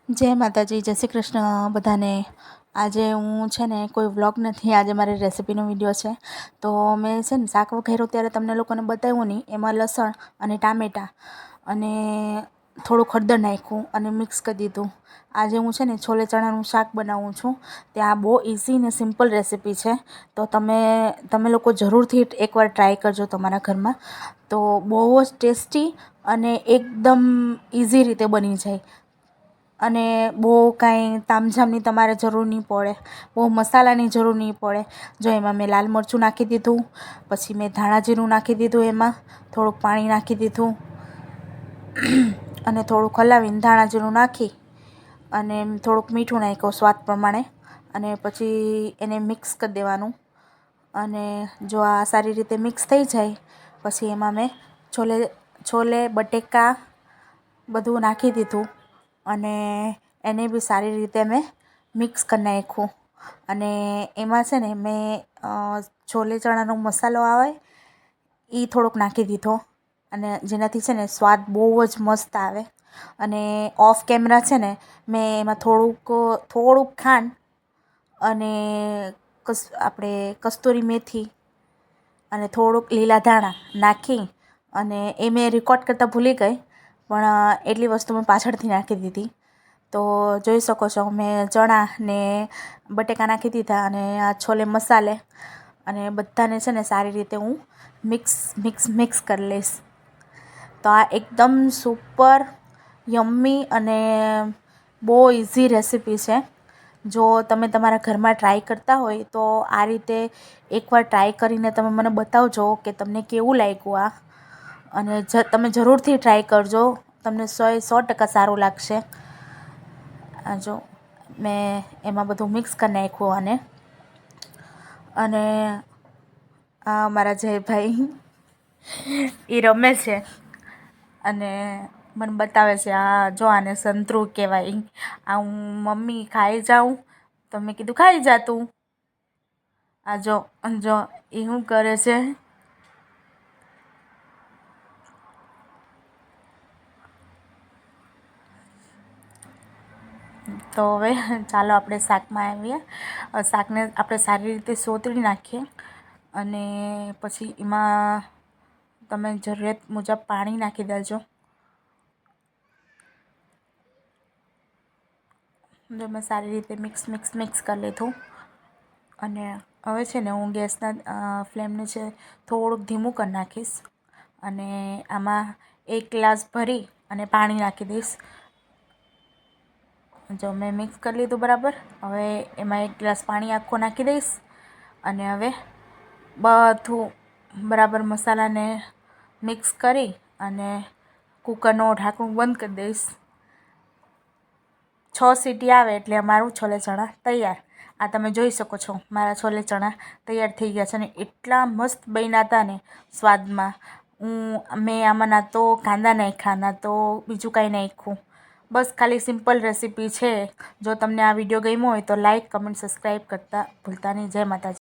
જય માતાજી, જય શ્રી કૃષ્ણ બધાને। આજે હું છે ને કોઈ વ્લોગ નથી, આજે મારી રેસિપીનો વિડીયો છે। તો મેં છે ને શાક વઘાર્યું ત્યારે તમને લોકોને બતાવ્યું નહીં, એમાં લસણ અને ટામેટાં અને થોડું હળદર નાખ્યું અને મિક્સ કરી દીધું। આજે હું છે ને છોલે ચણાનું શાક બનાવું છું। ત્યાં બહુ ઇઝી ને સિમ્પલ રેસિપી છે, તો તમે લોકો જરૂરથી એકવાર ટ્રાય કરજો તમારા ઘરમાં। તો બહુ જ ટેસ્ટી અને એકદમ ઇઝી રીતે બની જાય અને બહુ કાંઈ તામઝામની તમારે જરૂર નહીં પડે, બહુ મસાલાની જરૂર નહીં પડે। જો એમાં મેં લાલ મરચું નાખી દીધું, પછી મેં ધાણા જીરું નાખી દીધું, એમાં થોડુંક પાણી નાખી દીધું અને થોડુંક હલાવીને ધાણા જીરું નાખી અને થોડુંક મીઠું નાખ્યું સ્વાદ પ્રમાણે અને પછી એને મિક્સ કરી દેવાનું। અને જો આ સારી રીતે મિક્સ થઈ જાય પછી એમાં મેં છોલે બટેકા બધું નાખી દીધું અને એને બી સારી રીતે મેં મિક્સ કરી નાખ્યું। અને એમાં છે ને મેં છોલે ચણાનો મસાલો આવે એ થોડોક નાખી દીધો, અને જેનાથી છે ને સ્વાદ બહુ જ મસ્ત આવે। અને ઓફ કેમેરા છે ને મેં એમાં થોડુંક ખાંડ અને આપણે કસ્તુરી મેથી અને થોડુંક લીલા ધાણા નાખી અને એ મેં રેકોર્ડ કરતાં ભૂલી ગઈ, પણ એટલી વસ્તુ મેં પાછળથી નાખી દીધી। તો જોઈ શકો છો મેં ચણા ને બટેકા નાખી દીધા અને આ છોલે મસાલે અને બધાને છે ને સારી રીતે હું મિક્સ કરી લઈશ। તો આ એકદમ સુપર યમ્મી અને બહુ ઇઝી રેસિપી છે। જો તમે તમારા ઘરમાં ટ્રાય કરતા હોય તો આ રીતે એકવાર ટ્રાય કરીને તમે મને બતાવજો કે તમને કેવું લાગ્યું આ, અને તમે જરૂરથી ટ્રાય કરજો, તમને 100% સારું લાગશે। આ જો મેં એમાં બધું મિક્સ કરી નાખ્યું અને આ મારા જયભાઈ એ રમે છે અને મને બતાવે છે, આ જો આને સંતરું કહેવાય। આ હું મમ્મી ખાઈ જાઉં તો મેં કીધું ખાઈ જા તું। આ જો એ શું કરે છે, તો હવે ચાલો આપણે શાકમાં આવીએ। શાકને આપણે સારી રીતે સોતરી નાખીએ અને પછી એમાં તમે જરૂરિયાત મુજબ પાણી નાખી દેજો। જો મેં સારી રીતે મિક્સ કરી લીધું અને હવે છે ને હું ગેસના ફ્લેમને છે થોડુંક ધીમું કરી નાખીશ અને આમાં 1 ગ્લાસ ભરી અને પાણી નાખી દઈશ। જો મેં મિક્સ કરી લીધું બરાબર, હવે એમાં 1 ગ્લાસ પાણી આખું નાખી દઈશ અને હવે બધું બરાબર મસાલાને મિક્સ કરી અને કૂકરનું ઢાંકણું બંધ કરી દઈશ। 6 સીટી આવે એટલે અમારું છોલે ચણા તૈયાર। આ તમે જોઈ શકો છો મારા છોલે ચણા તૈયાર થઈ ગયા છે અને એટલા મસ્ત બન્યા હતા ને સ્વાદમાં। મેં આમાં ના તો કાંદા નાખ્યા, ના તો બીજું કાંઈ નાખ્યું, બસ ખાલી સિમ્પલ રેસિપી છે। જો તમને આ વિડીયો ગમ્યો હોય તો લાઈક, કમેન્ટ, સબસ્ક્રાઈબ કરતા ભૂલતા નહીં। જય માતાજી।